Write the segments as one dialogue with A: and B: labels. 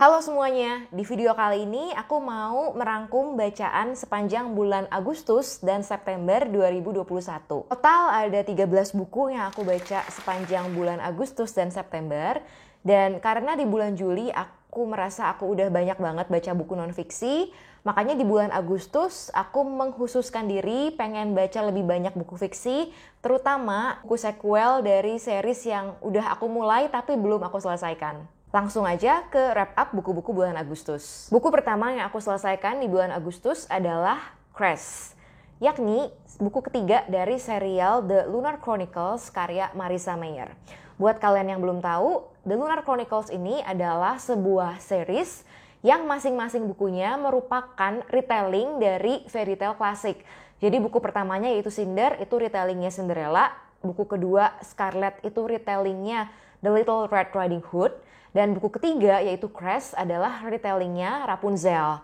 A: Halo semuanya, di video kali ini aku mau merangkum bacaan sepanjang bulan Agustus dan September 2021. Total ada 13 buku yang aku baca sepanjang bulan Agustus dan September. Dan karena di bulan Juli aku merasa aku udah banyak banget baca buku non-fiksi, makanya di bulan Agustus aku mengkhususkan diri pengen baca lebih banyak buku fiksi, terutama buku sequel dari series yang udah aku mulai tapi belum aku selesaikan. Langsung aja ke wrap up buku-buku bulan Agustus. Buku pertama yang aku selesaikan di bulan Agustus adalah Crash, yakni buku ketiga dari serial The Lunar Chronicles karya Marissa Meyer. Buat kalian yang belum tahu, The Lunar Chronicles ini adalah sebuah series yang masing-masing bukunya merupakan retelling dari fairy tale klasik. Jadi buku pertamanya yaitu Cinder, itu retellingnya Cinderella. Buku kedua Scarlet itu retellingnya The Little Red Riding Hood. Dan buku ketiga yaitu Crash adalah retellingnya Rapunzel.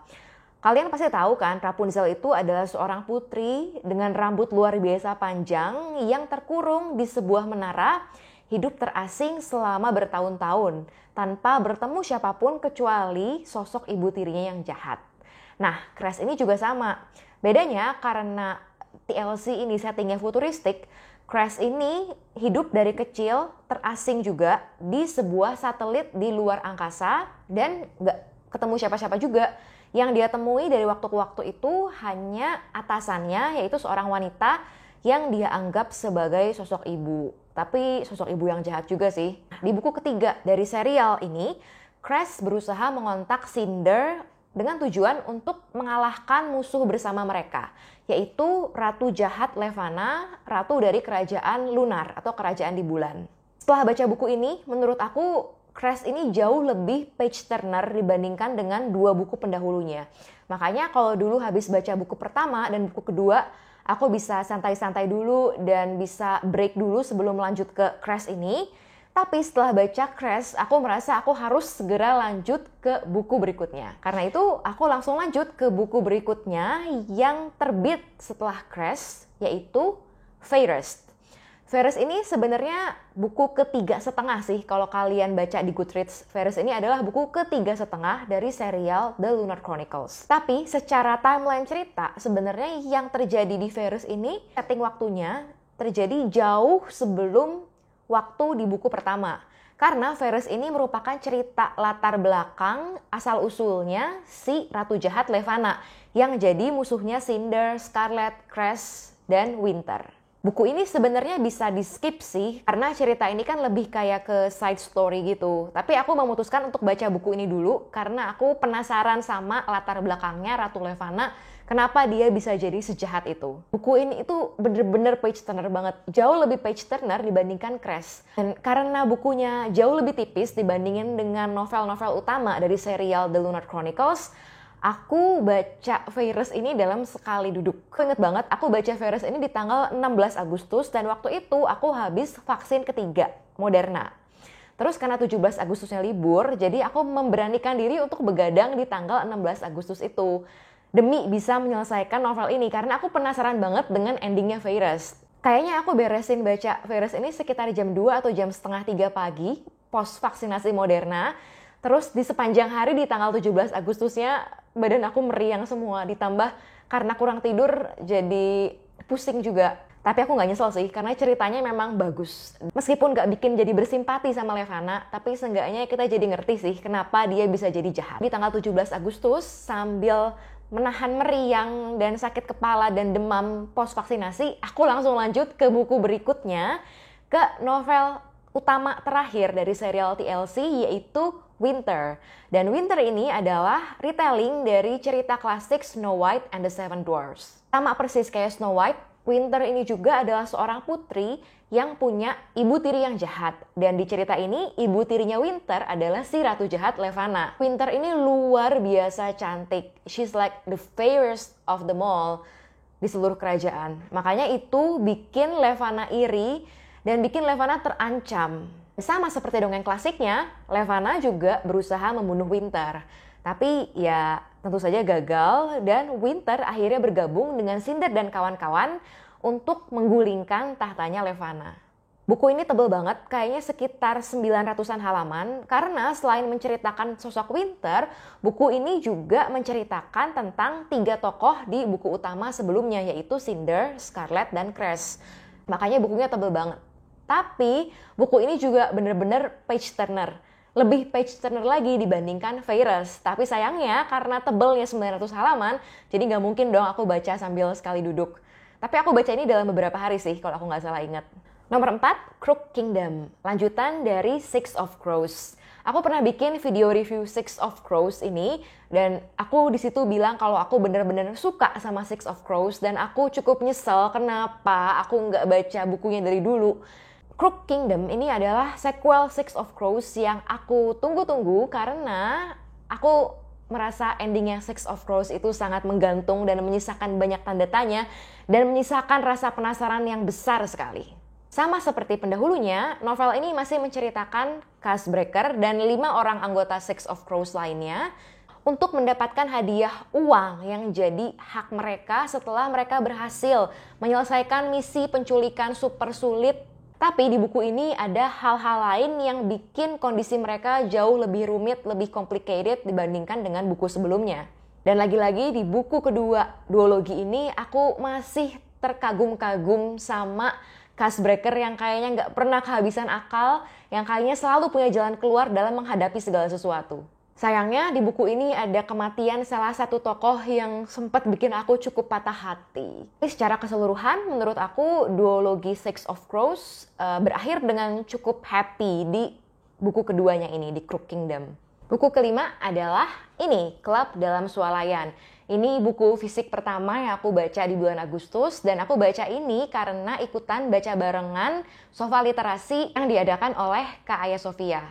A: Kalian pasti tahu kan, Rapunzel itu adalah seorang putri dengan rambut luar biasa panjang yang terkurung di sebuah menara, hidup terasing selama bertahun-tahun tanpa bertemu siapapun kecuali sosok ibu tirinya yang jahat. Nah, Crash ini juga sama. Bedanya karena TLC ini settingnya futuristik, Crash ini hidup dari kecil terasing juga di sebuah satelit di luar angkasa dan gak ketemu siapa-siapa juga. Yang dia temui dari waktu ke waktu itu hanya atasannya, yaitu seorang wanita yang dia anggap sebagai sosok ibu. Tapi sosok ibu yang jahat juga sih. Di buku ketiga dari serial ini, Crash berusaha mengontak Cinder dengan tujuan untuk mengalahkan musuh bersama mereka, yaitu Ratu Jahat Levana, ratu dari kerajaan lunar atau kerajaan di bulan. Setelah baca buku ini, menurut aku Crash ini jauh lebih page turner dibandingkan dengan dua buku pendahulunya. Makanya kalau dulu habis baca buku pertama dan buku kedua, aku bisa santai-santai dulu dan bisa break dulu sebelum lanjut ke Crash ini. Tapi setelah baca Crash, aku merasa aku harus segera lanjut ke buku berikutnya. Karena itu aku langsung lanjut ke buku berikutnya yang terbit setelah Crash, yaitu Fairest. Fairest ini sebenarnya buku ketiga setengah sih kalau kalian baca di Goodreads. Fairest ini adalah buku ketiga setengah dari serial The Lunar Chronicles. Tapi secara timeline cerita, sebenarnya yang terjadi di Fairest ini, setting waktunya terjadi jauh sebelum waktu di buku pertama. Karena Fairest ini merupakan cerita latar belakang asal-usulnya si Ratu Jahat Levana yang jadi musuhnya Cinder, Scarlet, Crash, dan Winter. Buku ini sebenarnya bisa di-skip sih, karena cerita ini kan lebih kayak ke side story gitu. Tapi aku memutuskan untuk baca buku ini dulu, karena aku penasaran sama latar belakangnya Ratu Levana, kenapa dia bisa jadi sejahat itu. Buku ini itu bener-bener page turner banget, jauh lebih page turner dibandingkan Crash. Dan karena bukunya jauh lebih tipis dibandingin dengan novel-novel utama dari serial The Lunar Chronicles, aku baca Fairest ini dalam sekali duduk. Aku inget banget, aku baca Fairest ini di tanggal 16 Agustus dan waktu itu aku habis vaksin ketiga, Moderna. Terus karena 17 Agustusnya libur, jadi aku memberanikan diri untuk begadang di tanggal 16 Agustus itu. Demi bisa menyelesaikan novel ini, karena aku penasaran banget dengan endingnya Fairest. Kayaknya aku beresin baca Fairest ini sekitar jam 2 atau jam setengah 3 pagi, post vaksinasi Moderna. Terus di sepanjang hari di tanggal 17 Agustusnya, badan aku meriang semua. Ditambah karena kurang tidur, jadi pusing juga. Tapi aku gak nyesel sih, karena ceritanya memang bagus. Meskipun gak bikin jadi bersimpati sama Levana, tapi seenggaknya kita jadi ngerti sih kenapa dia bisa jadi jahat. Di tanggal 17 Agustus, sambil menahan meriang dan sakit kepala dan demam post vaksinasi, aku langsung lanjut ke buku berikutnya, ke novel utama terakhir dari serial TLC, yaitu Winter. Dan Winter ini adalah retelling dari cerita klasik Snow White and the Seven Dwarfs. Sama persis kayak Snow White, Winter ini juga adalah seorang putri yang punya ibu tiri yang jahat. Dan di cerita ini, ibu tirinya Winter adalah si Ratu Jahat Levana. Winter ini luar biasa cantik. She's like the fairest of them all di seluruh kerajaan. Makanya itu bikin Levana iri dan bikin Levana terancam. Sama seperti dongeng klasiknya, Levana juga berusaha membunuh Winter. Tapi ya tentu saja gagal dan Winter akhirnya bergabung dengan Cinder dan kawan-kawan untuk menggulingkan tahtanya Levana. Buku ini tebel banget, kayaknya sekitar 900-an halaman, karena selain menceritakan sosok Winter, buku ini juga menceritakan tentang 3 tokoh di buku utama sebelumnya, yaitu Cinder, Scarlet, dan Crash. Makanya bukunya tebel banget. Tapi buku ini juga bener-bener page turner. Lebih page turner lagi dibandingkan Virus. Tapi sayangnya karena tebelnya 900 halaman, jadi nggak mungkin dong aku baca sambil sekali duduk. Tapi aku baca ini dalam beberapa hari sih, kalau aku nggak salah ingat. Nomor 4, Crooked Kingdom, lanjutan dari Six of Crows. Aku pernah bikin video review Six of Crows ini, dan aku di situ bilang kalau aku bener-bener suka sama Six of Crows, dan aku cukup nyesel kenapa aku nggak baca bukunya dari dulu. Crooked Kingdom ini adalah sequel Six of Crows yang aku tunggu-tunggu karena aku merasa endingnya Six of Crows itu sangat menggantung dan menyisakan banyak tanda tanya dan menyisakan rasa penasaran yang besar sekali. Sama seperti pendahulunya, novel ini masih menceritakan Castbreaker dan 5 orang anggota Six of Crows lainnya untuk mendapatkan hadiah uang yang jadi hak mereka setelah mereka berhasil menyelesaikan misi penculikan super sulit. Tapi di buku ini ada hal-hal lain yang bikin kondisi mereka jauh lebih rumit, lebih complicated dibandingkan dengan buku sebelumnya. Dan lagi-lagi di buku kedua duologi ini aku masih terkagum-kagum sama Castbreaker yang kayaknya nggak pernah kehabisan akal, yang kayaknya selalu punya jalan keluar dalam menghadapi segala sesuatu. Sayangnya di buku ini ada kematian salah satu tokoh yang sempat bikin aku cukup patah hati. Tapi secara keseluruhan menurut aku duologi Six of Crows berakhir dengan cukup happy di buku keduanya ini, di Crooked Kingdom. Buku kelima adalah ini, Klub Dalam Swalayan. Ini buku fisik pertama yang aku baca di bulan Agustus, dan aku baca ini karena ikutan baca barengan sofa literasi yang diadakan oleh Kak Aya Sofia.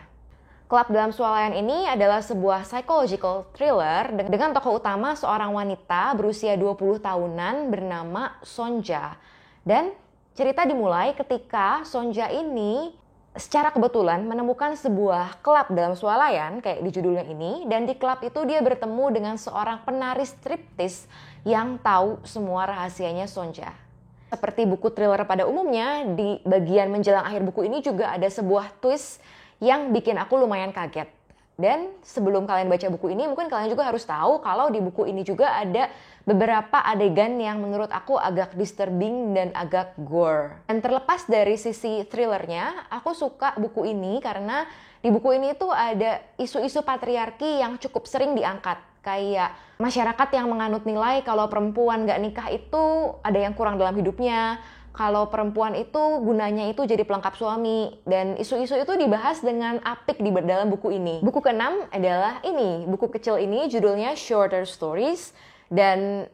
A: Klub Dalam Swalayan ini adalah sebuah psychological thriller dengan tokoh utama seorang wanita berusia 20 tahunan bernama Sonja. Dan cerita dimulai ketika Sonja ini secara kebetulan menemukan sebuah klub dalam swalayan kayak di judulnya ini, dan di klub itu dia bertemu dengan seorang penari striptis yang tahu semua rahasianya Sonja. Seperti buku thriller pada umumnya, di bagian menjelang akhir buku ini juga ada sebuah twist yang bikin aku lumayan kaget. Dan sebelum kalian baca buku ini, mungkin kalian juga harus tahu kalau di buku ini juga ada beberapa adegan yang menurut aku agak disturbing dan agak gore. Dan terlepas dari sisi thrillernya, aku suka buku ini karena di buku ini tuh ada isu-isu patriarki yang cukup sering diangkat. Kayak masyarakat yang menganut nilai kalau perempuan gak nikah itu ada yang kurang dalam hidupnya. Kalau perempuan itu gunanya itu jadi pelengkap suami, dan isu-isu itu dibahas dengan apik di dalam buku ini. Buku keenam adalah ini, buku kecil ini judulnya Shorter Stories, dan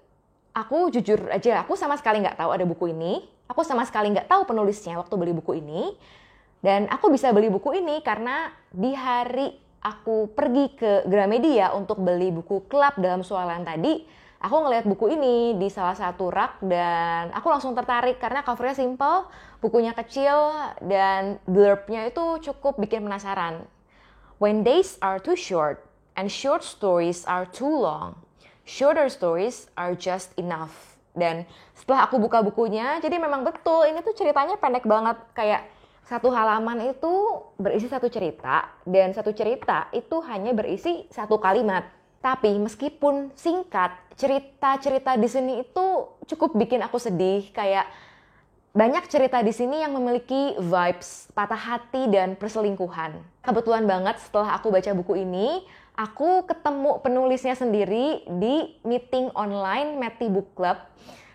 A: aku jujur aja, aku sama sekali nggak tahu ada buku ini. Aku sama sekali nggak tahu penulisnya waktu beli buku ini, dan aku bisa beli buku ini karena di hari aku pergi ke Gramedia untuk beli buku Klub Dalam Swalayan tadi, aku ngeliat buku ini di salah satu rak dan aku langsung tertarik karena covernya simple, bukunya kecil, dan blurbnya itu cukup bikin penasaran. When days are too short and short stories are too long, shorter stories are just enough. Dan setelah aku buka bukunya, jadi memang betul ini tuh ceritanya pendek banget, kayak satu halaman itu berisi satu cerita, dan satu cerita itu hanya berisi satu kalimat. Tapi meskipun singkat, cerita-cerita di sini itu cukup bikin aku sedih. Kayak banyak cerita di sini yang memiliki vibes patah hati dan perselingkuhan. Kebetulan banget setelah aku baca buku ini, aku ketemu penulisnya sendiri di meeting online Meti Book Club.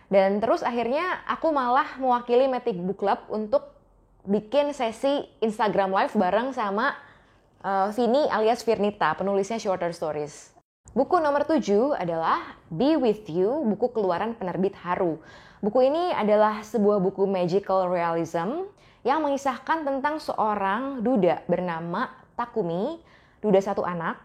A: Dan terus akhirnya aku malah mewakili Meti Book Club untuk bikin sesi Instagram Live bareng sama Vini alias Firnita, penulisnya Shorter Stories. Buku nomor 7 adalah Be With You, buku keluaran penerbit Haru. Buku ini adalah sebuah buku magical realism yang mengisahkan tentang seorang duda bernama Takumi, duda satu anak.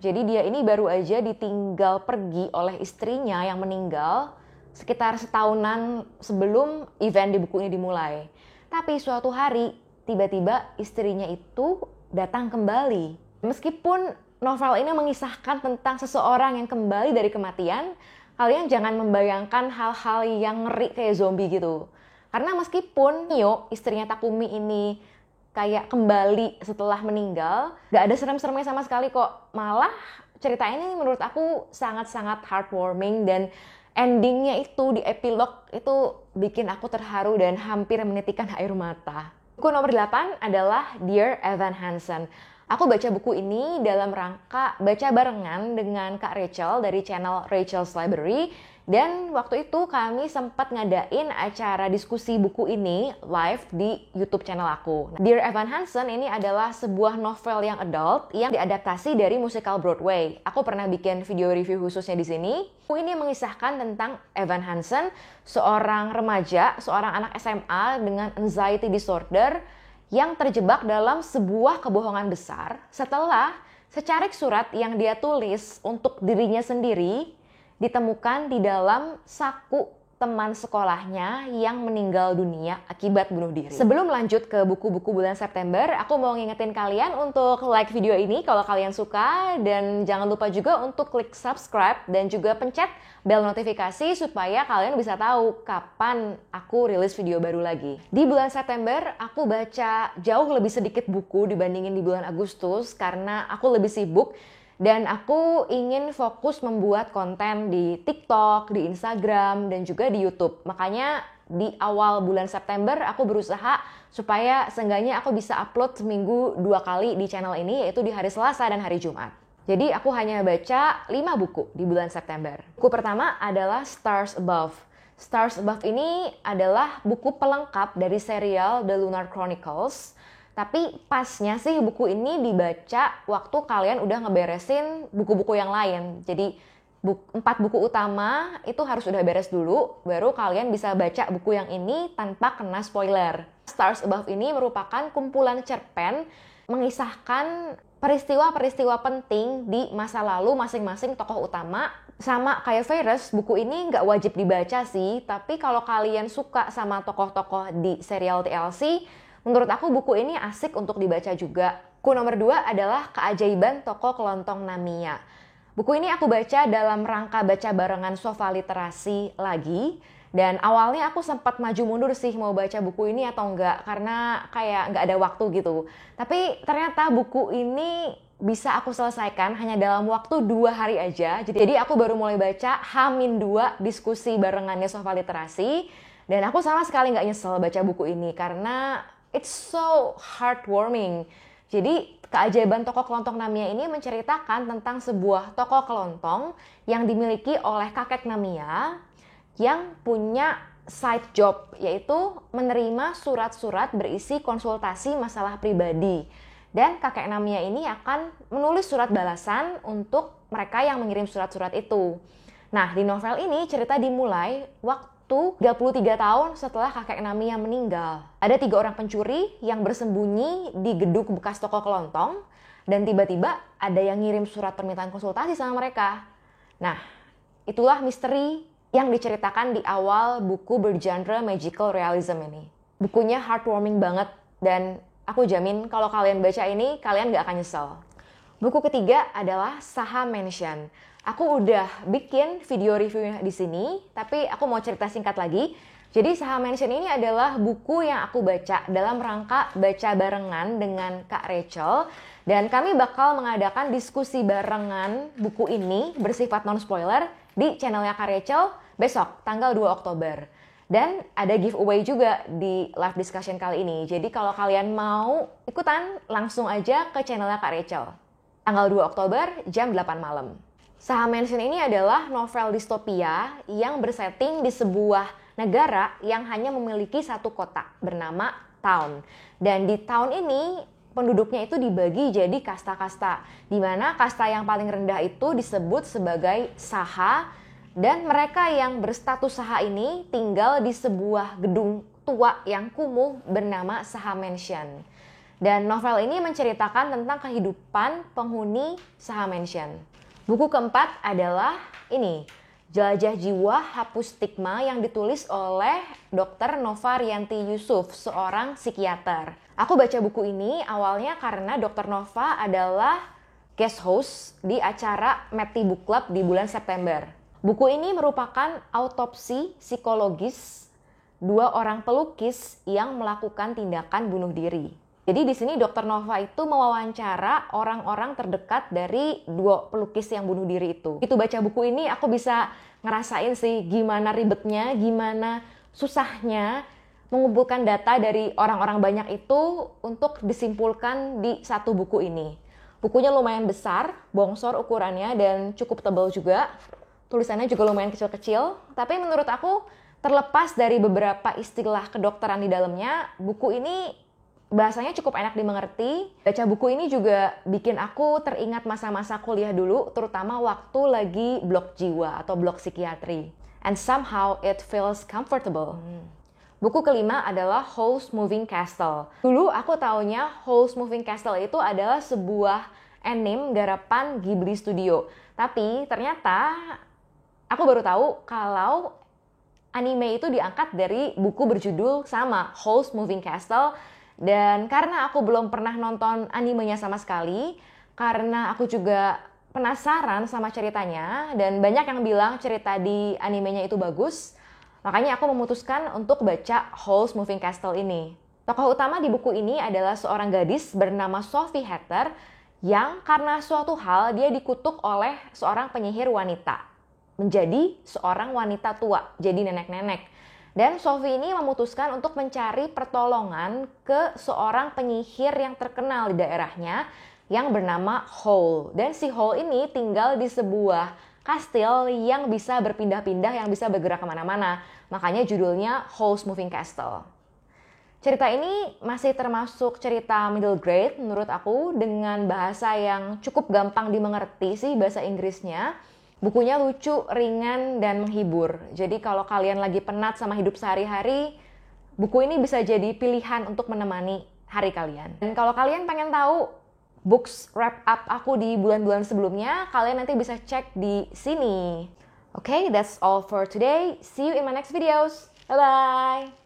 A: Jadi dia ini baru aja ditinggal pergi oleh istrinya yang meninggal sekitar setahunan sebelum event di buku ini dimulai. Tapi suatu hari tiba-tiba istrinya itu datang kembali. Meskipun novel ini mengisahkan tentang seseorang yang kembali dari kematian, kalian jangan membayangkan hal-hal yang ngeri kayak zombie gitu. Karena meskipun Mio, istrinya Takumi ini kayak kembali setelah meninggal, gak ada serem-seremnya sama sekali kok. Malah cerita ini menurut aku sangat-sangat heartwarming, dan endingnya itu di epilog itu bikin aku terharu dan hampir menitikkan air mata. Buku nomor 8 adalah Dear Evan Hansen. Aku baca buku ini dalam rangka baca barengan dengan Kak Rachel dari channel Rachel's Library. Dan waktu itu kami sempat ngadain acara diskusi buku ini live di YouTube channel aku. Dear Evan Hansen ini adalah sebuah novel yang adult yang diadaptasi dari musikal Broadway. Aku pernah bikin video review khususnya di sini. Buku ini mengisahkan tentang Evan Hansen, seorang remaja, seorang anak SMA dengan anxiety disorder yang terjebak dalam sebuah kebohongan besar setelah secarik surat yang dia tulis untuk dirinya sendiri ditemukan di dalam saku teman sekolahnya yang meninggal dunia akibat bunuh diri. Sebelum lanjut ke buku-buku bulan September, aku mau ngingetin kalian untuk like video ini kalau kalian suka, dan jangan lupa juga untuk klik subscribe dan juga pencet bel notifikasi supaya kalian bisa tahu kapan aku rilis video baru lagi. Di bulan September, aku baca jauh lebih sedikit buku dibandingin di bulan Agustus karena aku lebih sibuk. Dan aku ingin fokus membuat konten di TikTok, di Instagram, dan juga di YouTube. Makanya di awal bulan September aku berusaha supaya seenggaknya aku bisa upload seminggu 2 kali di channel ini, yaitu di hari Selasa dan hari Jumat. Jadi aku hanya baca 5 buku di bulan September. Buku pertama adalah Stars Above. Stars Above ini adalah buku pelengkap dari serial The Lunar Chronicles. Tapi pasnya sih buku ini dibaca waktu kalian udah ngeberesin buku-buku yang lain. Jadi 4 buku utama itu harus udah beres dulu, baru kalian bisa baca buku yang ini tanpa kena spoiler. Stars Above ini merupakan kumpulan cerpen mengisahkan peristiwa-peristiwa penting di masa lalu masing-masing tokoh utama. Sama kayak Virus, buku ini nggak wajib dibaca sih, tapi kalau kalian suka sama tokoh-tokoh di serial TLC, menurut aku buku ini asik untuk dibaca juga. Buku nomor 2 adalah Keajaiban Toko Kelontong Namiya. Buku ini aku baca dalam rangka baca barengan Sofa Literasi lagi. Dan awalnya aku sempat maju mundur sih mau baca buku ini atau enggak, karena kayak nggak ada waktu gitu. Tapi ternyata buku ini bisa aku selesaikan hanya dalam waktu 2 hari aja. Jadi aku baru mulai baca H-2 diskusi barengannya Sofa Literasi. Dan aku sama sekali nggak nyesel baca buku ini karena it's so heartwarming. Jadi Keajaiban Toko Kelontong Namiya ini menceritakan tentang sebuah toko kelontong yang dimiliki oleh kakek Namiya yang punya side job, yaitu menerima surat-surat berisi konsultasi masalah pribadi. Dan kakek Namiya ini akan menulis surat balasan untuk mereka yang mengirim surat-surat itu. Nah, di novel ini cerita dimulai waktu 33 tahun setelah kakek Namiya meninggal. Ada 3 orang pencuri yang bersembunyi di gedung bekas toko kelontong, dan tiba-tiba ada yang ngirim surat permintaan konsultasi sama mereka. Nah, itulah misteri yang diceritakan di awal buku bergenre magical realism ini. Bukunya heartwarming banget, dan aku jamin kalau kalian baca ini, kalian gak akan nyesel. Buku ketiga adalah Saha Mansion. Aku udah bikin video reviewnya di sini, tapi aku mau cerita singkat lagi. Jadi Saha Mansion ini adalah buku yang aku baca dalam rangka baca barengan dengan Kak Rachel. Dan kami bakal mengadakan diskusi barengan buku ini bersifat non-spoiler di channelnya Kak Rachel besok, tanggal 2 Oktober. Dan ada giveaway juga di live discussion kali ini. Jadi kalau kalian mau ikutan, langsung aja ke channelnya Kak Rachel. Tanggal 2 Oktober jam 8 malam. Saha Mansion ini adalah novel distopia yang bersetting di sebuah negara yang hanya memiliki satu kota bernama Town. Dan di Town ini penduduknya itu dibagi jadi kasta-kasta, di mana kasta yang paling rendah itu disebut sebagai Saha, dan mereka yang berstatus Saha ini tinggal di sebuah gedung tua yang kumuh bernama Saha Mansion. Dan novel ini menceritakan tentang kehidupan penghuni Saha Mansion. Buku keempat adalah ini, Jelajah Jiwa Hapus Stigma, yang ditulis oleh Dr. Nova Rianti Yusuf, seorang psikiater. Aku baca buku ini awalnya karena Dr. Nova adalah guest host di acara Meti Book Club di bulan September. Buku ini merupakan autopsi psikologis dua orang pelukis yang melakukan tindakan bunuh diri. Jadi di sini Dr. Nova itu mewawancara orang-orang terdekat dari dua pelukis yang bunuh diri itu. Itu baca buku ini aku bisa ngerasain sih gimana ribetnya, gimana susahnya mengumpulkan data dari orang-orang banyak itu untuk disimpulkan di satu buku ini. Bukunya lumayan besar, bongsor ukurannya dan cukup tebal juga. Tulisannya juga lumayan kecil-kecil, tapi menurut aku terlepas dari beberapa istilah kedokteran di dalamnya, buku ini bahasanya cukup enak dimengerti. Baca buku ini juga bikin aku teringat masa-masa kuliah dulu, terutama waktu lagi blok jiwa atau blok psikiatri. And somehow it feels comfortable. Buku kelima adalah Howl's Moving Castle. Dulu aku taunya Howl's Moving Castle itu adalah sebuah anime garapan Ghibli Studio. Tapi ternyata aku baru tahu kalau anime itu diangkat dari buku berjudul sama, Howl's Moving Castle. Dan karena aku belum pernah nonton animenya sama sekali, karena aku juga penasaran sama ceritanya, dan banyak yang bilang cerita di animenya itu bagus, makanya aku memutuskan untuk baca Howl's Moving Castle ini. Tokoh utama di buku ini adalah seorang gadis bernama Sophie Hatter, yang karena suatu hal dia dikutuk oleh seorang penyihir wanita, menjadi seorang wanita tua, jadi nenek-nenek. Dan Sophie ini memutuskan untuk mencari pertolongan ke seorang penyihir yang terkenal di daerahnya yang bernama Howl. Dan si Howl ini tinggal di sebuah kastil yang bisa berpindah-pindah, yang bisa bergerak kemana-mana. Makanya judulnya Howl's Moving Castle. Cerita ini masih termasuk cerita middle grade menurut aku, dengan bahasa yang cukup gampang dimengerti sih bahasa Inggrisnya. Bukunya lucu, ringan, dan menghibur. Jadi kalau kalian lagi penat sama hidup sehari-hari, buku ini bisa jadi pilihan untuk menemani hari kalian. Dan kalau kalian pengen tahu books wrap up aku di bulan-bulan sebelumnya, kalian nanti bisa cek di sini. Okay, that's all for today. See you in my next videos. Bye-bye!